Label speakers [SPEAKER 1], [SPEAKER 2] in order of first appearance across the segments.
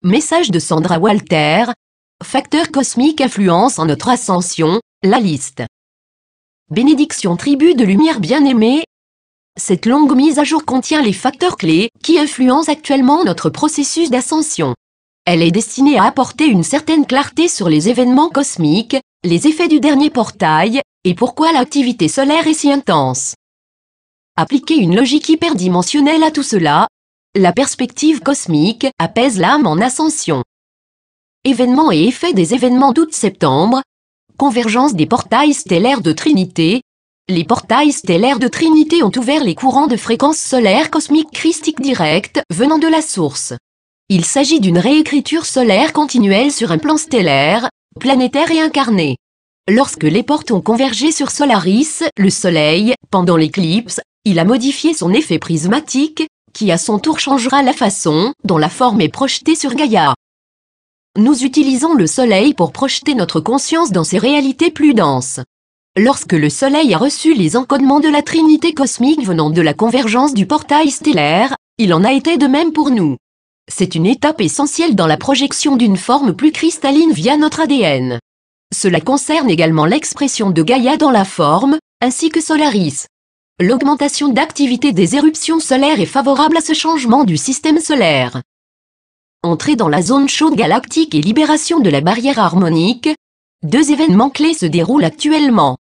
[SPEAKER 1] Message de Sandra Walter. Facteur cosmique influence en notre ascension, la liste. Bénédiction tribu de lumière bien-aimée. Cette longue mise à jour contient les facteurs clés qui influencent actuellement notre processus d'ascension. Elle est destinée à apporter une certaine clarté sur les événements cosmiques, les effets du dernier portail, et pourquoi l'activité solaire est si intense. Appliquer une logique hyperdimensionnelle à tout cela, la perspective cosmique apaise l'âme en ascension. Événements et effets des événements d'août-septembre. Convergence des portails stellaires de Trinité. Les portails stellaires de Trinité ont ouvert les courants de fréquences solaires cosmiques christiques directes venant de la source. Il s'agit d'une réécriture solaire continuelle sur un plan stellaire, planétaire et incarné. Lorsque les portes ont convergé sur Solaris, le Soleil, pendant l'éclipse, il a modifié son effet prismatique, qui à son tour changera la façon dont la forme est projetée sur Gaïa. Nous utilisons le Soleil pour projeter notre conscience dans ses réalités plus denses. Lorsque le Soleil a reçu les encodements de la Trinité cosmique venant de la convergence du portail stellaire, il en a été de même pour nous. C'est une étape essentielle dans la projection d'une forme plus cristalline via notre ADN. Cela concerne également l'expression de Gaïa dans la forme, ainsi que Solaris. L'augmentation d'activité des éruptions solaires est favorable à ce changement du système solaire. Entrée dans la zone chaude galactique et libération de la barrière harmonique. Deux événements clés se déroulent actuellement.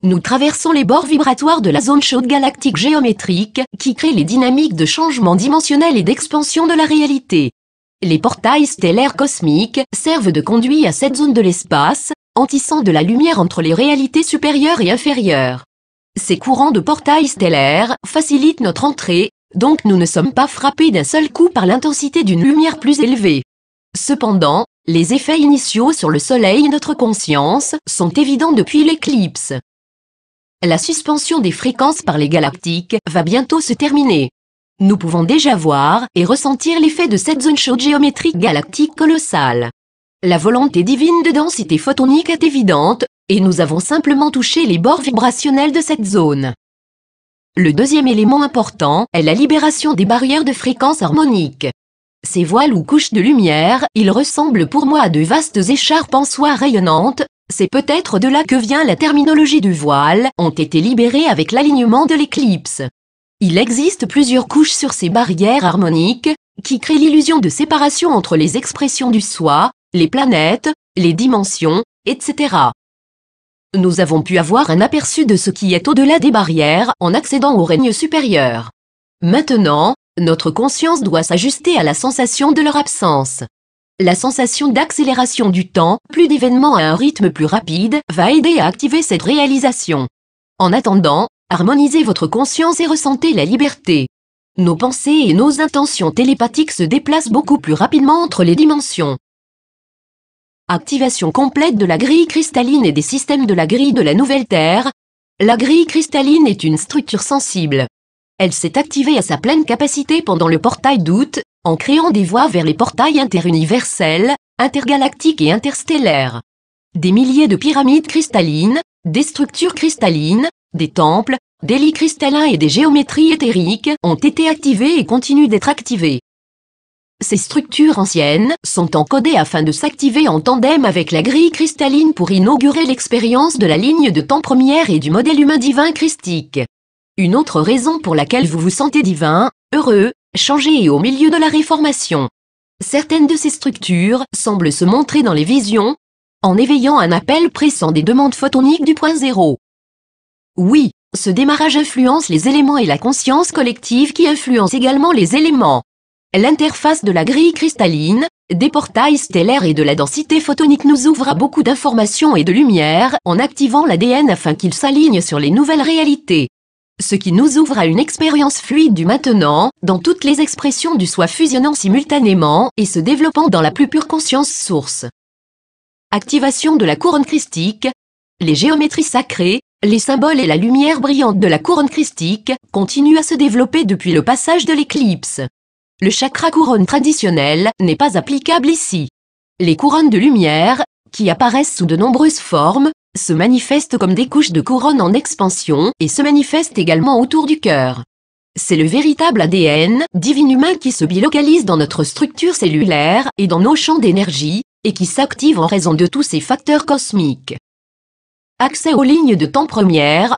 [SPEAKER 1] Nous traversons les bords vibratoires de la zone chaude galactique géométrique qui crée les dynamiques de changement dimensionnel et d'expansion de la réalité. Les portails stellaires cosmiques servent de conduit à cette zone de l'espace, en tissant de la lumière entre les réalités supérieures et inférieures. Ces courants de portails stellaires facilitent notre entrée, donc nous ne sommes pas frappés d'un seul coup par l'intensité d'une lumière plus élevée. Cependant, les effets initiaux sur le Soleil et notre conscience sont évidents depuis l'éclipse. La suspension des fréquences par les galactiques va bientôt se terminer. Nous pouvons déjà voir et ressentir l'effet de cette zone chaude géométrique galactique colossale. La volonté divine de densité photonique est évidente, et nous avons simplement touché les bords vibrationnels de cette zone. Le deuxième élément important est la libération des barrières de fréquences harmoniques. Ces voiles ou couches de lumière, ils ressemblent pour moi à de vastes écharpes en soie rayonnantes, c'est peut-être de là que vient la terminologie du voile, ont été libérées avec l'alignement de l'éclipse. Il existe plusieurs couches sur ces barrières harmoniques, qui créent l'illusion de séparation entre les expressions du soi, les planètes, les dimensions, etc. Nous avons pu avoir un aperçu de ce qui est au-delà des barrières en accédant au règne supérieur. Maintenant, notre conscience doit s'ajuster à la sensation de leur absence. La sensation d'accélération du temps, plus d'événements à un rythme plus rapide, va aider à activer cette réalisation. En attendant, harmonisez votre conscience et ressentez la liberté. Nos pensées et nos intentions télépathiques se déplacent beaucoup plus rapidement entre les dimensions. Activation complète de la grille cristalline et des systèmes de la grille de la nouvelle Terre. La grille cristalline est une structure sensible. Elle s'est activée à sa pleine capacité pendant le portail d'août, en créant des voies vers les portails interuniversels, intergalactiques et interstellaires. Des milliers de pyramides cristallines, des structures cristallines, des temples, des lits cristallins et des géométries éthériques ont été activées et continuent d'être activées. Ces structures anciennes sont encodées afin de s'activer en tandem avec la grille cristalline pour inaugurer l'expérience de la ligne de temps première et du modèle humain divin christique. Une autre raison pour laquelle vous vous sentez divin, heureux, changé et au milieu de la réformation. Certaines de ces structures semblent se montrer dans les visions, en éveillant un appel pressant des demandes photoniques du point zéro. Oui, ce démarrage influence les éléments et la conscience collective qui influence également les éléments. L'interface de la grille cristalline, des portails stellaires et de la densité photonique nous ouvre à beaucoup d'informations et de lumière en activant l'ADN afin qu'il s'aligne sur les nouvelles réalités. Ce qui nous ouvre à une expérience fluide du maintenant, dans toutes les expressions du soi fusionnant simultanément et se développant dans la plus pure conscience source. Activation de la couronne christique. Les géométries sacrées, les symboles et la lumière brillante de la couronne christique continuent à se développer depuis le passage de l'éclipse. Le chakra couronne traditionnel n'est pas applicable ici. Les couronnes de lumière, qui apparaissent sous de nombreuses formes, se manifestent comme des couches de couronne en expansion et se manifestent également autour du cœur. C'est le véritable ADN divin humain qui se bilocalise dans notre structure cellulaire et dans nos champs d'énergie, et qui s'active en raison de tous ces facteurs cosmiques. Accès aux lignes de temps premières.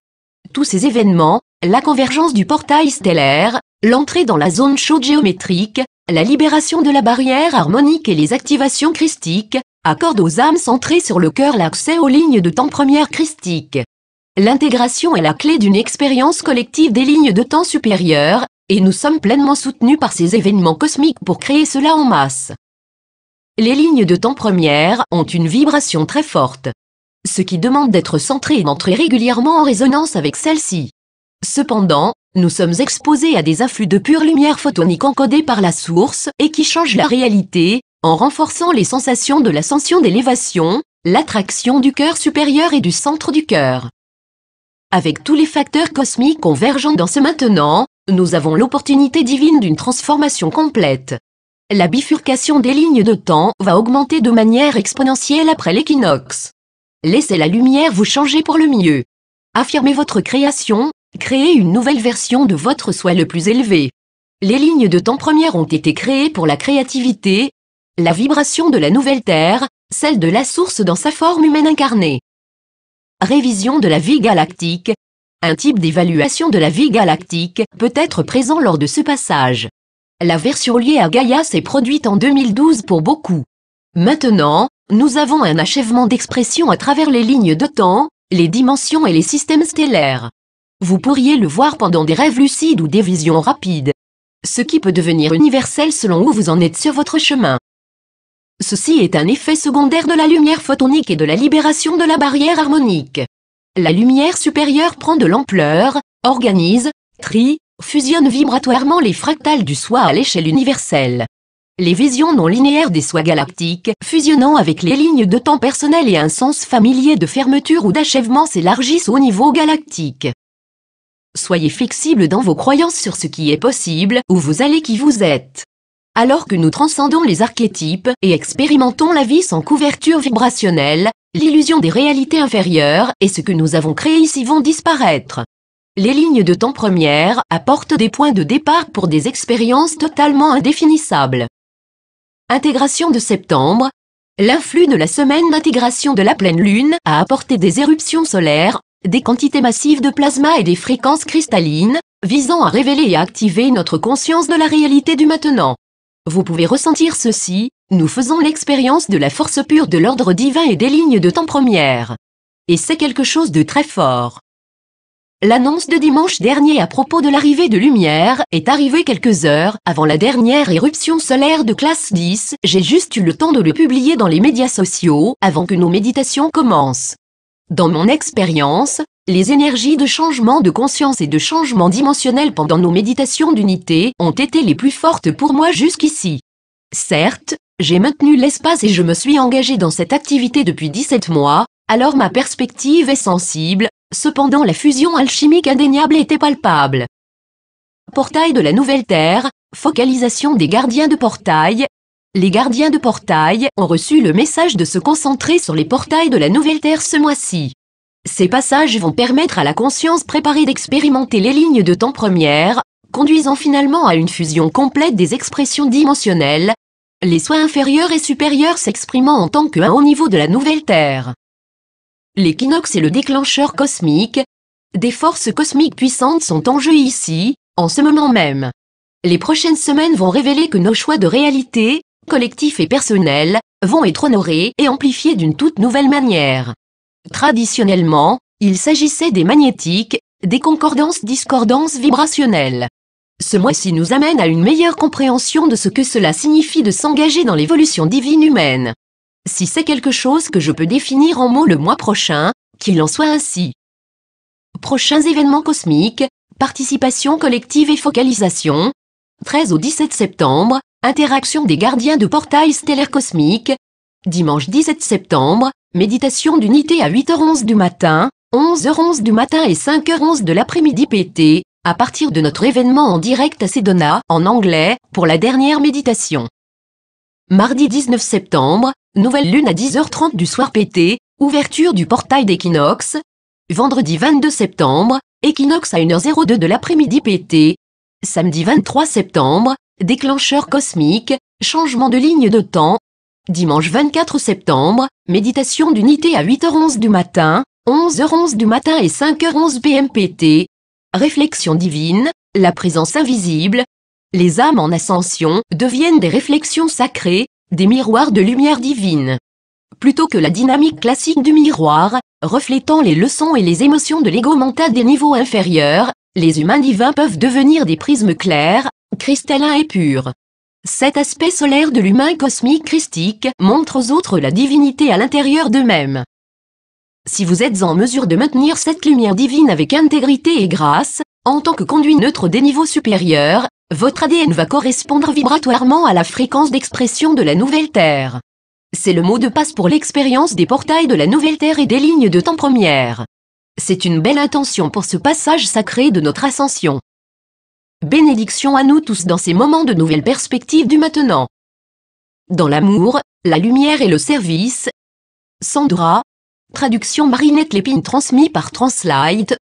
[SPEAKER 1] Tous ces événements, la convergence du portail stellaire, l'entrée dans la zone chaude géométrique, la libération de la barrière harmonique et les activations christiques, accordent aux âmes centrées sur le cœur l'accès aux lignes de temps premières christiques. L'intégration est la clé d'une expérience collective des lignes de temps supérieures, et nous sommes pleinement soutenus par ces événements cosmiques pour créer cela en masse. Les lignes de temps premières ont une vibration très forte, ce qui demande d'être centré et d'entrer régulièrement en résonance avec celle-ci. Cependant, nous sommes exposés à des afflux de pure lumière photonique encodée par la source et qui changent la réalité, en renforçant les sensations de l'ascension d'élévation, l'attraction du cœur supérieur et du centre du cœur. Avec tous les facteurs cosmiques convergents dans ce maintenant, nous avons l'opportunité divine d'une transformation complète. La bifurcation des lignes de temps va augmenter de manière exponentielle après l'équinoxe. Laissez la lumière vous changer pour le mieux. Affirmez votre création, créez une nouvelle version de votre soi le plus élevé. Les lignes de temps premières ont été créées pour la créativité, la vibration de la nouvelle Terre, celle de la source dans sa forme humaine incarnée. Révision de la vie galactique. Un type d'évaluation de la vie galactique peut être présent lors de ce passage. La version liée à Gaïa s'est produite en 2012 pour beaucoup. Maintenant, nous avons un achèvement d'expression à travers les lignes de temps, les dimensions et les systèmes stellaires. Vous pourriez le voir pendant des rêves lucides ou des visions rapides. Ce qui peut devenir universel selon où vous en êtes sur votre chemin. Ceci est un effet secondaire de la lumière photonique et de la libération de la barrière harmonique. La lumière supérieure prend de l'ampleur, organise, trie, fusionne vibratoirement les fractales du soi à l'échelle universelle. Les visions non linéaires des sois galactiques, fusionnant avec les lignes de temps personnelles et un sens familier de fermeture ou d'achèvement s'élargissent au niveau galactique. Soyez flexible dans vos croyances sur ce qui est possible, où vous allez qui vous êtes. Alors que nous transcendons les archétypes et expérimentons la vie sans couverture vibrationnelle, l'illusion des réalités inférieures et ce que nous avons créé ici vont disparaître. Les lignes de temps premières apportent des points de départ pour des expériences totalement indéfinissables. Intégration de septembre. L'influx de la semaine d'intégration de la pleine lune a apporté des éruptions solaires, des quantités massives de plasma et des fréquences cristallines, visant à révéler et à activer notre conscience de la réalité du maintenant. Vous pouvez ressentir ceci, nous faisons l'expérience de la force pure de l'ordre divin et des lignes de temps premières. Et c'est quelque chose de très fort. L'annonce de dimanche dernier à propos de l'arrivée de lumière est arrivée quelques heures avant la dernière éruption solaire de classe 10. J'ai juste eu le temps de le publier dans les médias sociaux avant que nos méditations commencent. Dans mon expérience, les énergies de changement de conscience et de changement dimensionnel pendant nos méditations d'unité ont été les plus fortes pour moi jusqu'ici. Certes, j'ai maintenu l'espace et je me suis engagé dans cette activité depuis 17 mois, alors ma perspective est sensible, cependant la fusion alchimique indéniable était palpable. Portail de la nouvelle Terre, focalisation des gardiens de portail. Les gardiens de portail ont reçu le message de se concentrer sur les portails de la nouvelle Terre ce mois-ci. Ces passages vont permettre à la conscience préparée d'expérimenter les lignes de temps premières, conduisant finalement à une fusion complète des expressions dimensionnelles, les soins inférieurs et supérieurs s'exprimant en tant qu'un haut niveau de la nouvelle Terre. L'équinoxe est le déclencheur cosmique. Des forces cosmiques puissantes sont en jeu ici, en ce moment même. Les prochaines semaines vont révéler que nos choix de réalité, collectifs et personnels, vont être honorés et amplifiés d'une toute nouvelle manière. Traditionnellement, il s'agissait des magnétiques, des concordances-discordances vibrationnelles. Ce mois-ci nous amène à une meilleure compréhension de ce que cela signifie de s'engager dans l'évolution divine humaine. Si c'est quelque chose que je peux définir en mots le mois prochain, qu'il en soit ainsi. Prochains événements cosmiques, participation collective et focalisation. 13 au 17 septembre, interaction des gardiens de portail stellaire cosmique. Dimanche 17 septembre, méditation d'unité à 8h11 du matin, 11h11 du matin et 5h11 de l'après-midi PT, à partir de notre événement en direct à Sedona, en anglais, pour la dernière méditation. Mardi 19 septembre, nouvelle lune à 10h30 du soir PT, ouverture du portail d'équinoxe. Vendredi 22 septembre, équinoxe à 1h02 de l'après-midi PT. Samedi 23 septembre, déclencheur cosmique, changement de ligne de temps. Dimanche 24 septembre, méditation d'unité à 8h11 du matin, 11h11 du matin et 5h11 PMPT. Réflexion divine, la présence invisible. Les âmes en ascension deviennent des réflexions sacrées, des miroirs de lumière divine. Plutôt que la dynamique classique du miroir, reflétant les leçons et les émotions de l'ego mental des niveaux inférieurs, les humains divins peuvent devenir des prismes clairs, cristallins et purs. Cet aspect solaire de l'humain cosmique christique montre aux autres la divinité à l'intérieur d'eux-mêmes. Si vous êtes en mesure de maintenir cette lumière divine avec intégrité et grâce, en tant que conduit neutre des niveaux supérieurs, votre ADN va correspondre vibratoirement à la fréquence d'expression de la nouvelle Terre. C'est le mot de passe pour l'expérience des portails de la nouvelle Terre et des lignes de temps premières. C'est une belle intention pour ce passage sacré de notre ascension. Bénédiction à nous tous dans ces moments de nouvelles perspectives du maintenant. Dans l'amour, la lumière et le service. Sandra. Traduction Marinette Lépine transmis par Translite.